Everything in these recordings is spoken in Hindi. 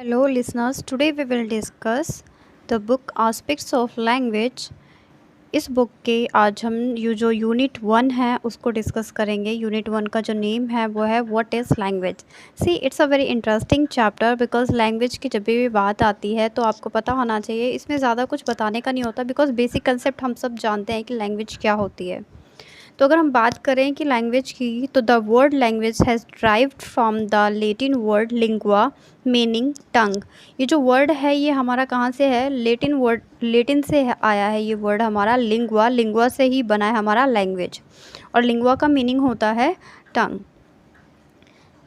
Hello, listeners. Today we will discuss the book Aspects of Language. इस बुक के आज हम जो यूनिट 1 है उसको डिस्कस करेंगे। यूनिट 1 का जो नेम है वो है what is language. See it's a very interesting chapter because language की जब भी बात आती है तो आपको पता होना चाहिए। इसमें ज़्यादा कुछ बताने का नहीं होता बिकॉज बेसिक कंसेप्ट हम सब जानते हैं कि लैंग्वेज क्या होती है। तो अगर हम बात करें कि लैंग्वेज की, तो the word language has derived from the Latin word lingua meaning tongue. ये जो वर्ड है ये हमारा कहाँ से है? लेटिन से आया है ये वर्ड हमारा। लिंगुआ से ही बना है हमारा लैंग्वेज, और लिंगुआ का मीनिंग होता है tongue.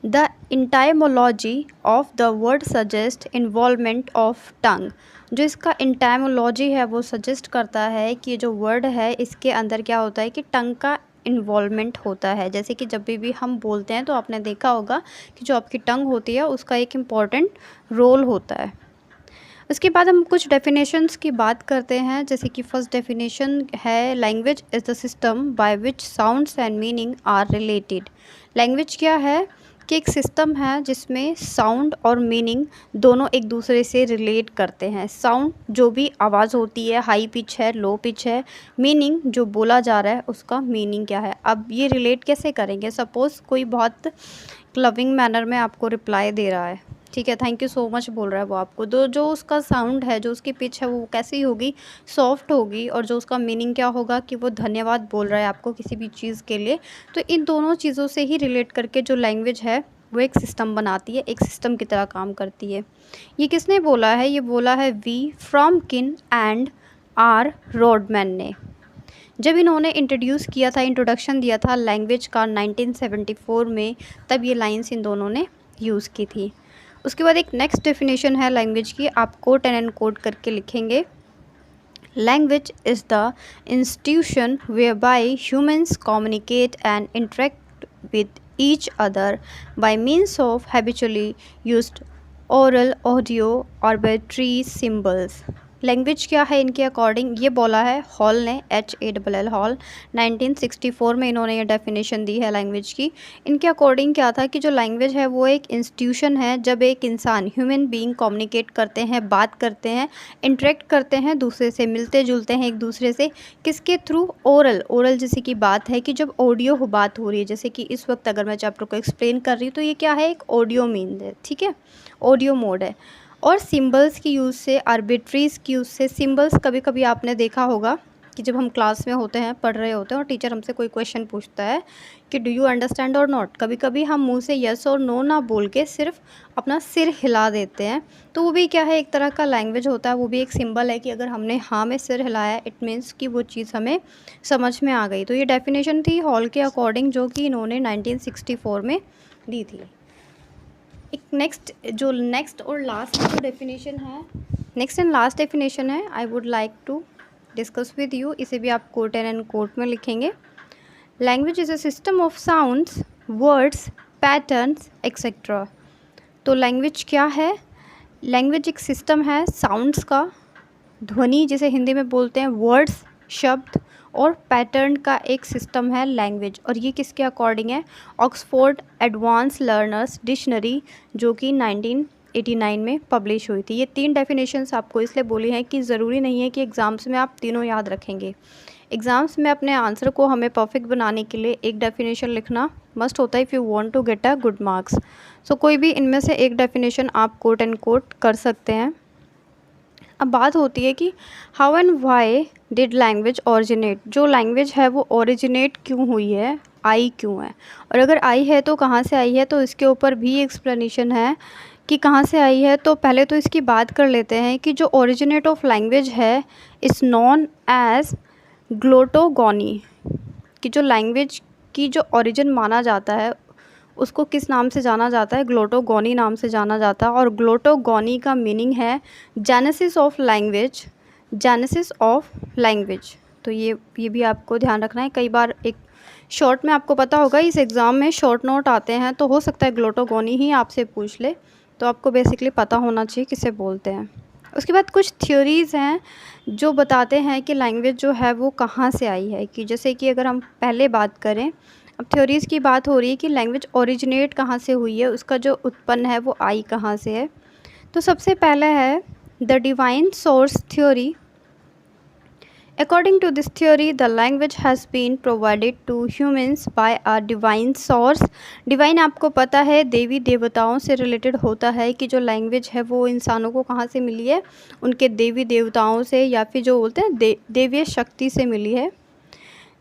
The etymology of the word suggest involvement of tongue. जो इसका इंटाइमोलॉजी है वो सजेस्ट करता है कि ये जो वर्ड है इसके अंदर क्या होता है कि टंग का इन्वॉल्वमेंट होता है। जैसे कि जब भी हम बोलते हैं तो आपने देखा होगा कि जो आपकी टंग होती है उसका एक इम्पॉर्टेंट रोल होता है। उसके बाद हम कुछ डेफिनेशंस की बात करते हैं। जैसे कि फर्स्ट डेफिनेशन है language is the system by which sounds and meaning are related. Language क्या है कि एक सिस्टम है जिसमें साउंड और मीनिंग दोनों एक दूसरे से रिलेट करते हैं। साउंड जो भी आवाज़ होती है, हाई पिच है, लो पिच है, मीनिंग जो बोला जा रहा है उसका मीनिंग क्या है। अब ये रिलेट कैसे करेंगे? सपोज़ कोई बहुत लविंग मैनर में आपको रिप्लाई दे रहा है, ठीक है, थैंक यू सो मच बोल रहा है वो आपको, तो जो उसका साउंड है, जो उसकी पिच है, वो कैसी होगी? सॉफ्ट होगी। और जो उसका मीनिंग क्या होगा कि वो धन्यवाद बोल रहा है आपको किसी भी चीज़ के लिए। तो इन दोनों चीज़ों से ही रिलेट करके जो लैंग्वेज है वो एक सिस्टम बनाती है, एक सिस्टम की तरह काम करती है। ये किसने बोला है? ये बोला है वी फ्रॉम किन एंड आर रोडमैन ने। जब इन्होंने इंट्रोडक्शन दिया था लैंग्वेज का 1974 में, तब ये लाइंस इन दोनों ने यूज़ की थी। उसके बाद एक नेक्स्ट डेफिनेशन है लैंग्वेज की, आप कोट एंड कोट करके लिखेंगे। Language is the institution whereby humans communicate and interact with each other by means of habitually used oral, audio, arbitrary symbols. Language क्या है इनके अकॉर्डिंग? ये बोला है हॉल ने, HALL हॉल, 1964 में इन्होंने ये डेफिनेशन दी है लैंग्वेज की। इनके अकॉर्डिंग क्या था कि जो लैंग्वेज है वो एक इंस्टीट्यूशन है जब एक इंसान, ह्यूमन बीइंग कम्युनिकेट करते हैं, बात करते हैं, इंटरेक्ट करते हैं दूसरे से, मिलते जुलते हैं एक दूसरे से। किसके थ्रू? ओरल जैसे कि बात है कि जब ऑडियो हो, बात हो रही है, जैसे कि इस वक्त अगर मैं चैप्टर को एक्सप्लेन कर रही हूँ तो ये क्या है? एक ऑडियो मीन है, ठीक है, ऑडियो मोड है। और सिंबल्स की यूज़ से, आर्बिट्रीज़ की यूज़ से। सिंबल्स कभी कभी आपने देखा होगा कि जब हम क्लास में होते हैं, पढ़ रहे होते हैं, और टीचर हमसे कोई क्वेश्चन पूछता है कि डू यू अंडरस्टैंड और नॉट, कभी कभी हम मुंह से यस और नो ना बोल के सिर्फ अपना सिर हिला देते हैं। तो वो भी क्या है? एक तरह का लैंग्वेज होता है, वो भी एक सिंबल है कि अगर हमने हाँ में सिर हिलाया, इट मीन्स कि वो चीज़ हमें समझ में आ गई। तो ये डेफिनेशन थी हॉल के अकॉर्डिंग, जो कि इन्होंने 1964 में दी थी। एक नेक्स्ट और लास्ट जो डेफिनेशन है, नेक्स्ट एंड लास्ट डेफिनेशन है, I would like to discuss with you. इसे भी आप कोट एंड कोट में लिखेंगे। Language is a system of sounds, words, patterns etcetera. तो लैंग्वेज क्या है? लैंग्वेज एक सिस्टम है साउंड्स का, ध्वनि जिसे हिंदी में बोलते हैं, वर्ड्स, शब्द, और पैटर्न का एक सिस्टम है लैंग्वेज। और ये किसके अकॉर्डिंग है? ऑक्सफोर्ड एडवांस लर्नर्स डिक्शनरी, जो कि 1989 में पब्लिश हुई थी। ये 3 डेफिनेशंस आपको इसलिए बोली हैं कि ज़रूरी नहीं है कि एग्ज़ाम्स में आप तीनों याद रखेंगे। एग्ज़ाम्स में अपने आंसर को हमें परफेक्ट बनाने के लिए एक डेफिनेशन लिखना मस्ट होता है if you want to get a good marks. So कोई भी इनमें से एक डेफिनेशन आप कोट एंड कोट कर सकते हैं। अब बात होती है कि how and why did language originate. जो लैंग्वेज है वो ओरिजिनेट क्यों हुई है, आई क्यों है, और अगर आई है तो कहाँ से आई है। तो इसके ऊपर भी एक्सप्लेनेशन है कि कहाँ से आई है। तो पहले तो इसकी बात कर लेते हैं कि जो ओरिजिनेट ऑफ लैंग्वेज है इज़ नॉन एज ग्लोटोगोनी। कि जो लैंग्वेज की जो ओरिजिन माना जाता है उसको किस नाम से जाना जाता है? ग्लोटोगोनी नाम से जाना जाता है। और ग्लोटोगोनी का मीनिंग है genesis of language, genesis of language. तो ये भी आपको ध्यान रखना है। कई बार एक शॉर्ट में आपको पता होगा, इस एग्ज़ाम में शॉर्ट नोट आते हैं, तो हो सकता है ग्लोटोगोनी ही आपसे पूछ ले, तो आपको बेसिकली पता होना चाहिए किसे बोलते हैं। उसके बाद कुछ थ्योरीज़ हैं जो बताते हैं कि लैंग्वेज जो है वो कहाँ से आई है। कि जैसे कि अगर हम पहले बात करें, अब थ्योरीज़ की बात हो रही है कि लैंग्वेज ओरिजिनेट कहाँ से हुई है, उसका जो उत्पन्न है वो आई कहाँ से है। तो सबसे पहला है the divine source theory. According to this theory, the language has been provided to humans by a divine source. Divine आपको पता है देवी देवताओं से रिलेटेड होता है कि जो लैंग्वेज है वो इंसानों को कहाँ से मिली है, उनके देवी देवताओं से, या फिर जो बोलते हैं देवीय शक्ति से मिली है।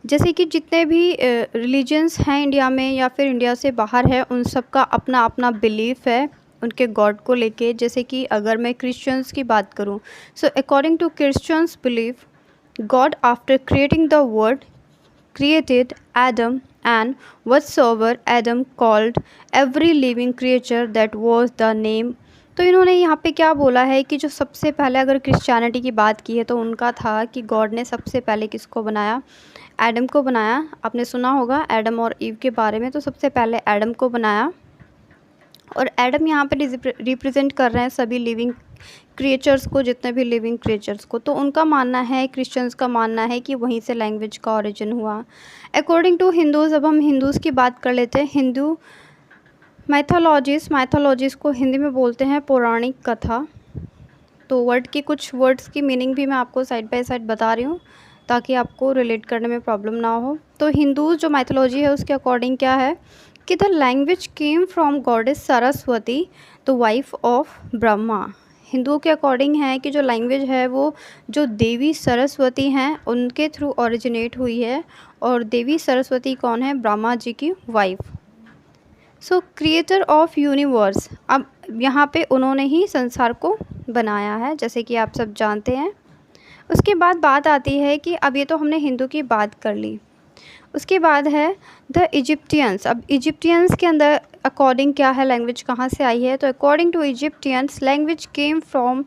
जैसे कि जितने भी रिलीजन्स हैं इंडिया में या फिर इंडिया से बाहर है, उन सब का अपना अपना बिलीफ है उनके गॉड को लेके। जैसे कि अगर मैं क्रिश्चियंस की बात करूँ, so according to Christians belief, God, after creating the world, created Adam and whatsoever Adam called every living creature that was the name. तो इन्होंने यहाँ पे क्या बोला है कि जो सबसे पहले, अगर क्रिश्चियनिटी की बात की है तो उनका था कि गॉड ने सबसे पहले किसको बनाया, एडम को बनाया। आपने सुना होगा एडम और ईव के बारे में, तो सबसे पहले एडम को बनाया। और एडम यहाँ पे रिप्रेजेंट कर रहे हैं सभी लिविंग क्रिएचर्स को, जितने भी लिविंग क्रिएचर्स को। तो उनका मानना है, क्रिश्चियंस का मानना है कि वहीं से लैंग्वेज का ओरिजिन हुआ। अकॉर्डिंग टू हिंदूज़, अब हम हिंदूज़ की बात कर लेते हैं। हिंदू मैथोलॉजीज़ को हिंदी में बोलते हैं पौराणिक कथा। तो वर्ड की कुछ वर्ड्स की मीनिंग भी मैं आपको साइड बाय साइड बता रही हूँ ताकि आपको रिलेट करने में प्रॉब्लम ना हो। तो हिंदू जो मैथोलॉजी है उसके अकॉर्डिंग क्या है कि the language came from goddess Saraswati, the wife of Brahma. हिंदुओं के अकॉर्डिंग है कि जो लैंग्वेज है वो जो देवी सरस्वती हैं उनके थ्रू ओरिजिनेट हुई है। और देवी सरस्वती कौन है, ब्रह्मा जी की wife. So creator of universe, अब यहाँ पे उन्होंने ही संसार को बनाया है, जैसे कि आप सब जानते हैं। उसके बाद बात आती है कि अब ये तो हमने हिंदू की बात कर ली, उसके बाद है द इजिप्टियंस। अब इजिप्टियंस के अंदर अकॉर्डिंग क्या है, लैंग्वेज कहाँ से आई है। तो according to Egyptians, language came from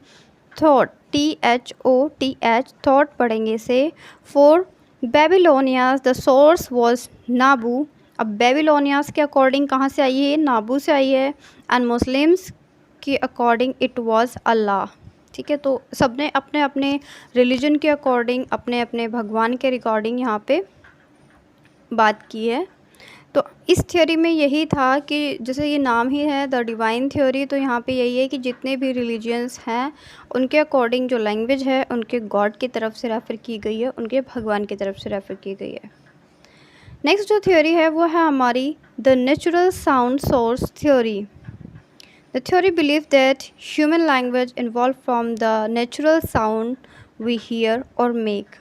Thoth, THOTH, Thoth पढ़ेंगे से। For Babylonians the source was Nabu. अब बेबीलोनियाज के अकॉर्डिंग कहाँ से आई है, नाबू से आई है। एंड मुस्लिम्स के अकॉर्डिंग इट वॉज अल्लाह। ठीक है, तो सबने अपने अपने रिलीजन के अकॉर्डिंग, अपने अपने भगवान के रिकॉर्डिंग यहाँ पे बात की है। तो इस थ्योरी में यही था कि जैसे ये नाम ही है द डिवाइन थ्योरी, तो यहाँ पे यही है कि जितने भी रिलीजियंस हैं उनके अकॉर्डिंग जो लैंग्वेज है उनके गॉड की तरफ से रेफ़र की गई है, उनके भगवान की तरफ से रेफ़र की गई है। नेक्स्ट जो थ्योरी है वो है हमारी the natural sound source theory. The theory believe that human language involve from the natural sound we hear और मेक।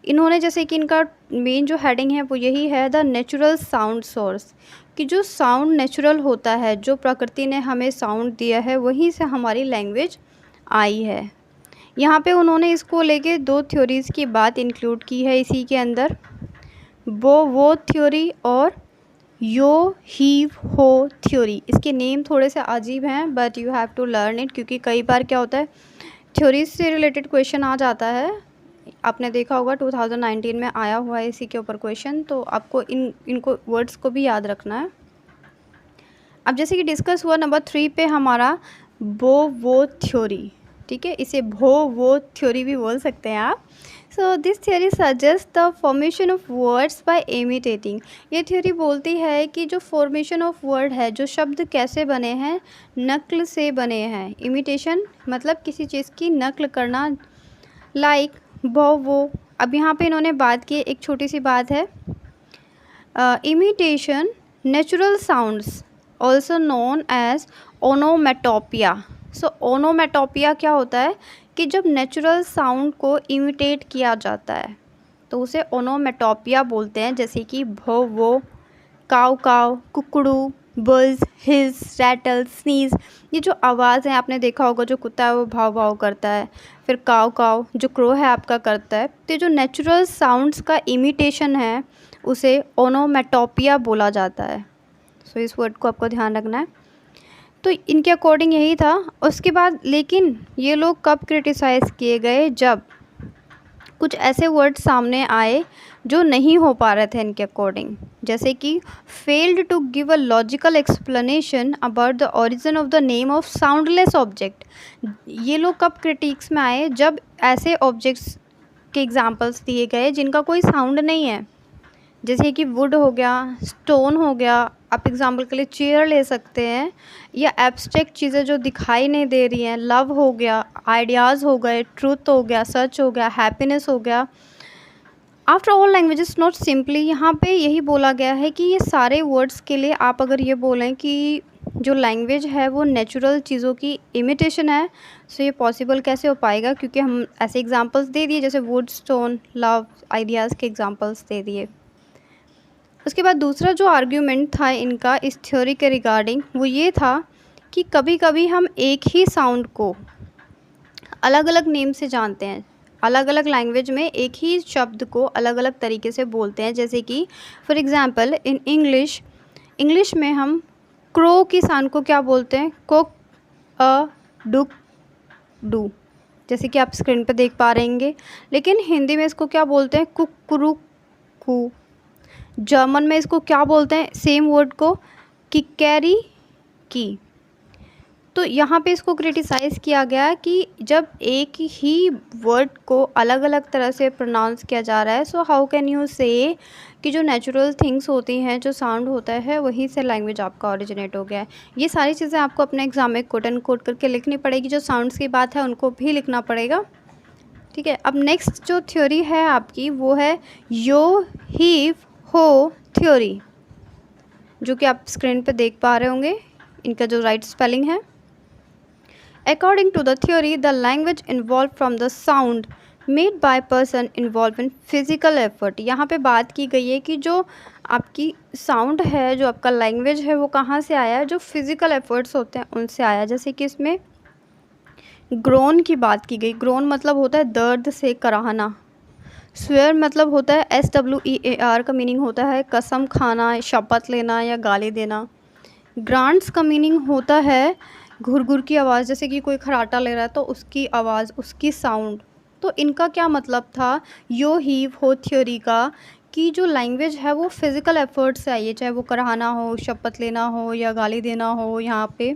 इन्होंने जैसे कि इनका मेन जो हेडिंग है वो यही है द नेचुरल साउंड सोर्स, कि जो साउंड नेचुरल होता है, जो प्रकृति ने हमें साउंड दिया है वहीं से हमारी लैंग्वेज आई है। यहाँ पे उन्होंने इसको लेके दो थ्योरीज़ की बात इंक्लूड की है इसी के अंदर, वो थ्योरी और यो हीव हो थ्योरी। इसके नेम थोड़े से अजीब हैं but you have to learn it, क्योंकि कई बार क्या होता है थ्योरीज से रिलेटेड क्वेश्चन आ जाता है। आपने देखा होगा 2019 में आया हुआ है इसी के ऊपर क्वेश्चन, तो आपको इनको वर्ड्स को भी याद रखना है। अब जैसे कि डिस्कस हुआ नंबर 3 पे हमारा वो थ्योरी। ठीक है, इसे वो थ्योरी भी बोल सकते हैं आप। So this theory suggest the formation of words by imitating. ये थ्योरी बोलती है कि जो फॉर्मेशन ऑफ वर्ड है, जो शब्द कैसे बने हैं, नकल से बने हैं। इमिटेशन मतलब किसी चीज़ की नकल करना, लाइक वो। अब यहाँ पे इन्होंने बात की, एक छोटी सी बात है, imitation natural sounds also known as onomatopoeia. So onomatopoeia क्या होता है कि जब नेचुरल साउंड को इमिटेट किया जाता है तो उसे ओनोमेटोपिया बोलते हैं। जैसे कि वो, काव काव, कुकड़ू, बज़, हिज, रैटल, स्नीज़। ये जो आवाज़ है आपने देखा होगा, जो कुत्ता है वो भाव भाव करता है, फिर काव काव जो क्रो है आपका करता है। तो जो नेचुरल साउंड्स का इमिटेशन है उसे ओनोमेटोपिया बोला जाता है। सो इस वर्ड को आपको ध्यान रखना है। तो इनके अकॉर्डिंग यही था। उसके बाद लेकिन ये लोग कब क्रिटिसाइज़ किए गए, जब कुछ ऐसे वर्ड सामने आए जो नहीं हो पा रहे थे इनके अकॉर्डिंग, जैसे कि failed to give a logical explanation about the origin of the name of soundless object. ये लोग कब क्रिटिक्स में आए, जब ऐसे ऑब्जेक्ट्स के एग्जांपल्स दिए गए जिनका कोई साउंड नहीं है, जैसे कि वुड हो गया, स्टोन हो गया, आप एग्जाम्पल के लिए चेयर ले सकते हैं, या एब्स्ट्रैक्ट चीज़ें जो दिखाई नहीं दे रही हैं, लव हो गया, आइडियाज़ हो गए, ट्रूथ हो गया, सच हो गया, हैप्पीनेस हो गया। After all languages not simply, यहाँ पे यही बोला गया है कि ये सारे वर्ड्स के लिए आप अगर ये बोलें कि जो लैंग्वेज है वो नेचुरल चीज़ों की इमिटेशन है, सो ये पॉसिबल कैसे हो पाएगा, क्योंकि हम ऐसे एग्जांपल्स दे दिए जैसे वुड, स्टोन, लव, आइडियाज़ के एग्जांपल्स दे दिए। उसके बाद दूसरा जो आर्ग्यूमेंट था इनका इस थ्योरी के रिगार्डिंग वो ये था कि कभी कभी हम एक ही साउंड को अलग अलग नेम से जानते हैं, अलग अलग लैंग्वेज में एक ही शब्द को अलग अलग तरीके से बोलते हैं। जैसे कि फॉर एग्ज़ाम्पल इन इंग्लिश में हम क्रो की साउंड को क्या बोलते हैं, कोक, अ, डुक, डू, जैसे कि आप स्क्रीन पर देख पा रहेंगे। लेकिन हिंदी में इसको क्या बोलते हैं, कुकरू कू। जर्मन में इसको क्या बोलते हैं, सेम वर्ड को किकैरी की। तो यहाँ पे इसको क्रिटिसाइज़ किया गया कि जब एक ही वर्ड को अलग अलग तरह से प्रोनाउंस किया जा रहा है, सो हाउ कैन यू से कि जो नेचुरल थिंग्स होती हैं, जो साउंड होता है वहीं से लैंग्वेज आपका ओरिजिनेट हो गया है। ये सारी चीज़ें आपको अपने एग्जाम में कोट एंड कोट करके लिखनी पड़ेगी। जो साउंड्स की बात है उनको भी लिखना पड़ेगा, ठीक है। अब नेक्स्ट जो थ्योरी है आपकी वो है यो हीव हो थ्योरी, जो कि आप स्क्रीन पे देख पा रहे होंगे। इनका जो राइट स्पेलिंग है, according to the theory the language involve from the sound made by person involve in physical effort. यहाँ पे बात की गई है कि जो आपकी साउंड है, जो आपका लैंग्वेज है, वो कहाँ से आया है, जो फिजिकल एफर्ट्स होते हैं उनसे आया। जैसे कि इसमें ग्रोन की बात की गई। ग्रोन मतलब होता है दर्द से कराहना। स्वेयर मतलब होता है SWEAR का मीनिंग होता है कसम खाना, शपथ लेना या गाली देना। ग्रांट्स का मीनिंग होता है घुरघुर की आवाज़, जैसे कि कोई खराटा ले रहा है तो उसकी आवाज़, उसकी साउंड। तो इनका क्या मतलब था यो हीव हो थ्योरी का, कि जो लैंग्वेज है वो फिज़िकल एफर्ट से आई है, चाहे वो कराहना हो, शपथ लेना हो या गाली देना हो यहाँ पे,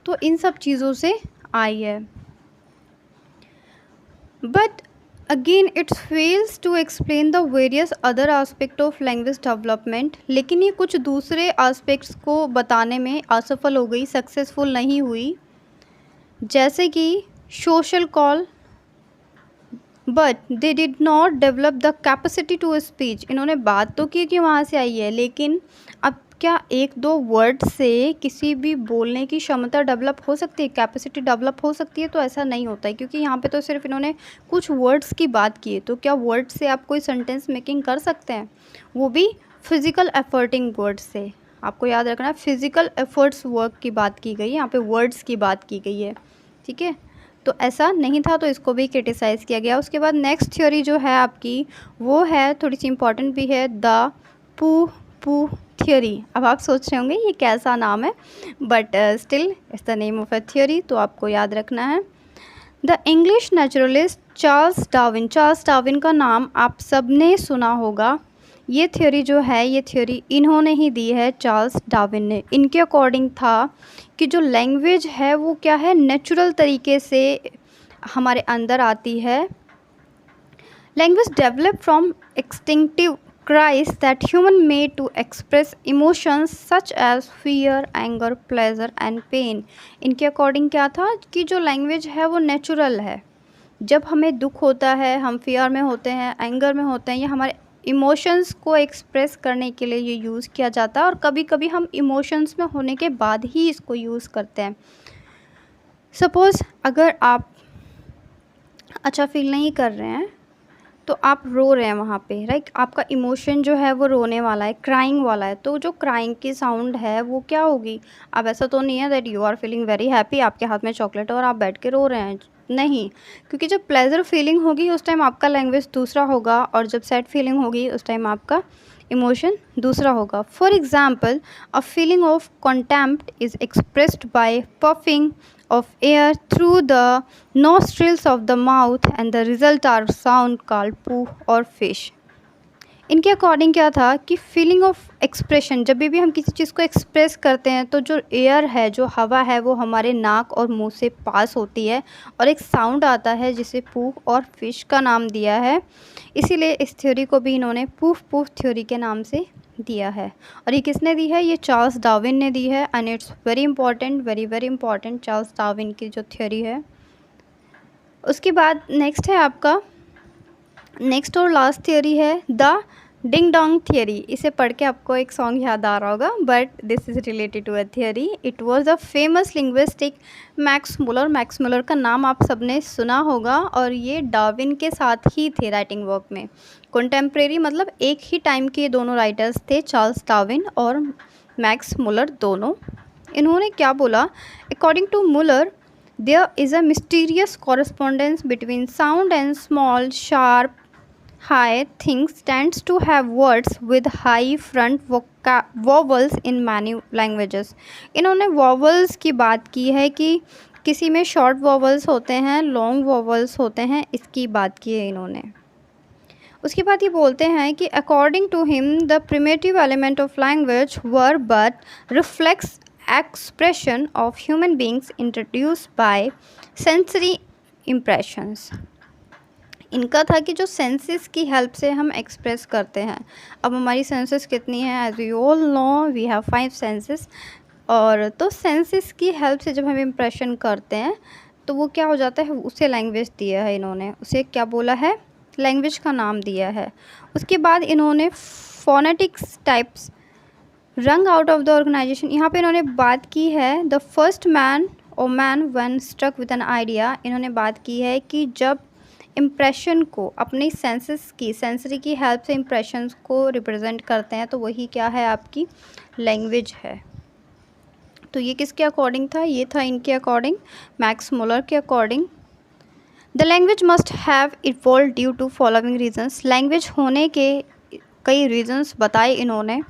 तो इन सब चीज़ों से आई है। But again it's fails to explain the various other aspect of language development. लेकिन ये कुछ दूसरे आस्पेक्ट्स को बताने में असफल हो गई, सक्सेसफुल नहीं हुई, जैसे कि social call, but they did not develop the capacity to speech. इन्होंने बात तो की कि वहाँ से आई है, लेकिन अब क्या एक दो वर्ड से किसी भी बोलने की क्षमता डेवलप हो सकती है, कैपेसिटी डेवलप हो सकती है? तो ऐसा नहीं होता है, क्योंकि यहाँ पे तो सिर्फ इन्होंने कुछ वर्ड्स की बात की है। तो क्या वर्ड से आप कोई सेंटेंस मेकिंग कर सकते हैं, वो भी फिज़िकल एफर्टिंग वर्ड से? आपको याद रखना है, फिज़िकल एफर्ट्स वर्क की बात की गई है, यहाँ पे वर्ड्स की बात की गई है, ठीक है। तो ऐसा नहीं था, तो इसको भी क्रिटिसाइज़ किया गया। उसके बाद नेक्स्ट थ्योरी जो है आपकी वो है थोड़ी सी इंपॉर्टेंट भी है, द पू पू थ्योरी। अब आप सोच रहे होंगे ये कैसा नाम है, but still it's the name of a theory, तो आपको याद रखना है। The English naturalist Charles Darwin, Charles Darwin का नाम आप सब ने सुना होगा। ये थ्योरी जो है, ये थ्योरी इन्होंने ही दी है, चार्ल्स डार्विन ने। इनके अकॉर्डिंग था कि जो लैंग्वेज है वो क्या है, नेचुरल तरीके से हमारे अंदर आती है। Language develop from instinctive cries that human made to express emotions such as fear, anger, pleasure and pain। इनके अकॉर्डिंग क्या था कि जो लैंग्वेज है वो नेचुरल है। जब हमें दुख होता है, हम फियर में होते हैं, एंगर में होते हैं, या हमारे इमोशंस को एक्सप्रेस करने के लिए ये यूज़ किया जाता है। और कभी कभी हम इमोशंस में होने के बाद ही इसको यूज़ करते हैं। सपोज़ अगर आप अच्छा फील नहीं कर रहे हैं तो आप रो रहे हैं वहाँ पे, राइट, आपका इमोशन जो है वो रोने वाला है, क्राइंग वाला है, तो जो क्राइंग की साउंड है वो क्या होगी? अब ऐसा तो नहीं है that you are feeling very happy, आपके हाथ में चॉकलेट और आप बैठ के रो रहे हैं, नहीं। क्योंकि जब प्लेजर फीलिंग होगी उस टाइम आपका लैंग्वेज दूसरा होगा, और जब सैड फीलिंग होगी उस टाइम आपका इमोशन दूसरा होगा। For example, a feeling of contempt is expressed by puffing of air through the nostrils of the mouth and the result are sound called poo or fish। इनके अकॉर्डिंग क्या था कि फीलिंग ऑफ एक्सप्रेशन, जब भी हम किसी चीज़ को एक्सप्रेस करते हैं तो जो एयर है, जो हवा है, वो हमारे नाक और मुंह से पास होती है और एक साउंड आता है जिसे पूफ और फिश का नाम दिया है। इसीलिए इस थ्योरी को भी इन्होंने पूफ पूफ थ्योरी के नाम से दिया है। और ये किसने दी है? ये चार्ल्स डार्विन ने दी है। And it's very important, very very important, Charles Darwin की जो थ्योरी है। उसके बाद नेक्स्ट है आपका, नेक्स्ट और लास्ट थियोरी है द डिंग डोंग थियोरी। इसे पढ़ के आपको एक सॉन्ग याद आ रहा होगा, but this is related to a theory. It was the famous linguistic Max Muller. Max Muller का नाम आप सबने सुना होगा, और ये डार्विन के साथ ही थे राइटिंग वर्क में। कंटेम्प्रेरी मतलब एक ही टाइम के दोनों राइटर्स थे, चार्ल्स डार्विन और मैक्स मुलर दोनों। इन्होंने क्या बोला? According to Muller, there is a mysterious correspondence between sound and small, sharp, high things tends to have words with high front vowels in many languages. इन्होंने vowels की बात की है कि किसी में short vowels होते हैं, long vowels होते हैं, इसकी बात की है इन्होंने। उसके बाद ये बोलते हैं कि according to him the primitive element of language were but reflex expression of human beings introduced by sensory impressions. इनका था कि जो सेंसेस की हेल्प से हम एक्सप्रेस करते हैं। अब हमारी सेंसेस कितनी हैं? As we all know we have 5 senses. और तो सेंसेस की हेल्प से जब हम इम्प्रेशन करते हैं तो वो क्या हो जाता है? उसे लैंग्वेज दिया है इन्होंने। उसे क्या बोला है? लैंग्वेज का नाम दिया है। उसके बाद इन्होंने phonetics types rang out of the organization. यहाँ पे इन्होंने बात की है द फर्स्ट मैन और man one struck with an idea. इन्होंने बात की है कि जब इम्प्रेशन को अपनी सेंसेस की, सेंसरी की हेल्प से इम्प्रेशंस को रिप्रेजेंट करते हैं तो वही क्या है? आपकी लैंग्वेज है। तो ये किसके अकॉर्डिंग था? ये था इनके अकॉर्डिंग, मैक्स मुलर के according. The language must have evolve due to following reasons. Language होने के कई रीजन्स बताए इन्होंने,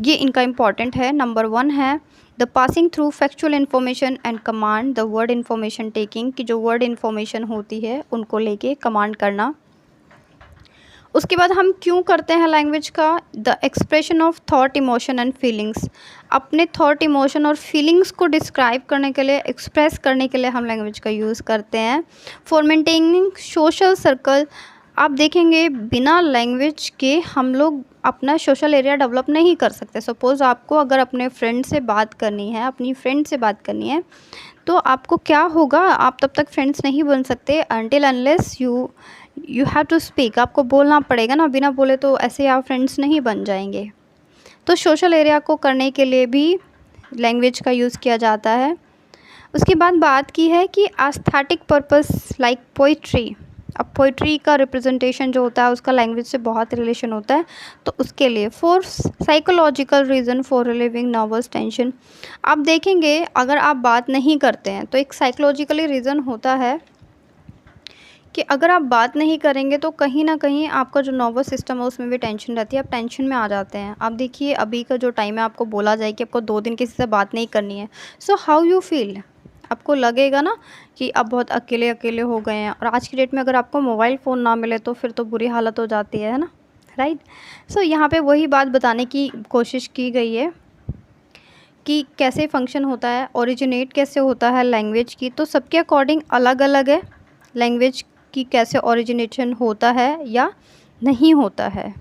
ये इनका इम्पॉर्टेंट है। नंबर 1 है the passing through factual information and command the word information taking, कि जो वर्ड इन्फॉर्मेशन होती है उनको लेके कमांड करना। उसके बाद हम क्यों करते हैं लैंग्वेज का? The expression of thought, emotion and feelings. अपने थॉट, इमोशन और फीलिंग्स को डिस्क्राइब करने के लिए, एक्सप्रेस करने के लिए हम लैंग्वेज का यूज़ करते हैं। For maintaining social circle. आप देखेंगे बिना लैंग्वेज के हम लोग अपना सोशल एरिया डेवलप नहीं कर सकते। सपोज़ आपको अगर अपने फ्रेंड से बात करनी है, अपनी फ्रेंड से बात करनी है, तो आपको क्या होगा? आप तब तक फ्रेंड्स नहीं बन सकते until unless you have to speak. आपको बोलना पड़ेगा ना, बिना बोले तो ऐसे आप फ्रेंड्स नहीं बन जाएंगे। तो सोशल एरिया को करने के लिए भी लैंग्वेज का यूज़ किया जाता है। उसके बाद बात की है कि एस्थेटिक पर्पस लाइक पोइट्री। अब पोइट्री का रिप्रेजेंटेशन जो होता है उसका लैंग्वेज से बहुत रिलेशन होता है, तो उसके लिए for psychological reason for relieving nervous tension. आप देखेंगे अगर आप बात नहीं करते हैं तो एक साइकोलॉजिकली रीज़न होता है कि अगर आप बात नहीं करेंगे तो कहीं ना कहीं आपका जो नर्वस सिस्टम है उसमें भी टेंशन रहती है, आप टेंशन में आ जाते हैं। आप देखिए अभी का जो टाइम है, आपको बोला जाए कि आपको 2 दिन किसी से बात नहीं करनी है, सो हाउ यू फील? आपको लगेगा ना कि अब बहुत अकेले अकेले हो गए हैं। और आज की डेट में अगर आपको मोबाइल फ़ोन ना मिले तो फिर तो बुरी हालत हो जाती है ना, राइट? सो यहाँ पे वही बात बताने की कोशिश की गई है कि कैसे फंक्शन होता है, ओरिजिनेट कैसे होता है लैंग्वेज की। तो सबके अकॉर्डिंग अलग अलग है लैंग्वेज की कैसे ओरिजिनेशन होता है या नहीं होता है।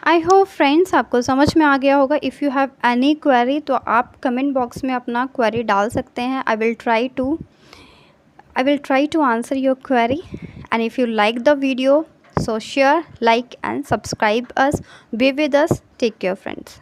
आई होप फ्रेंड्स आपको समझ में आ गया होगा। If you have any query तो आप कमेंट बॉक्स में अपना क्वेरी डाल सकते हैं। I will try to answer your query. And if you like the video so share, like and subscribe us, be with us, take care friends.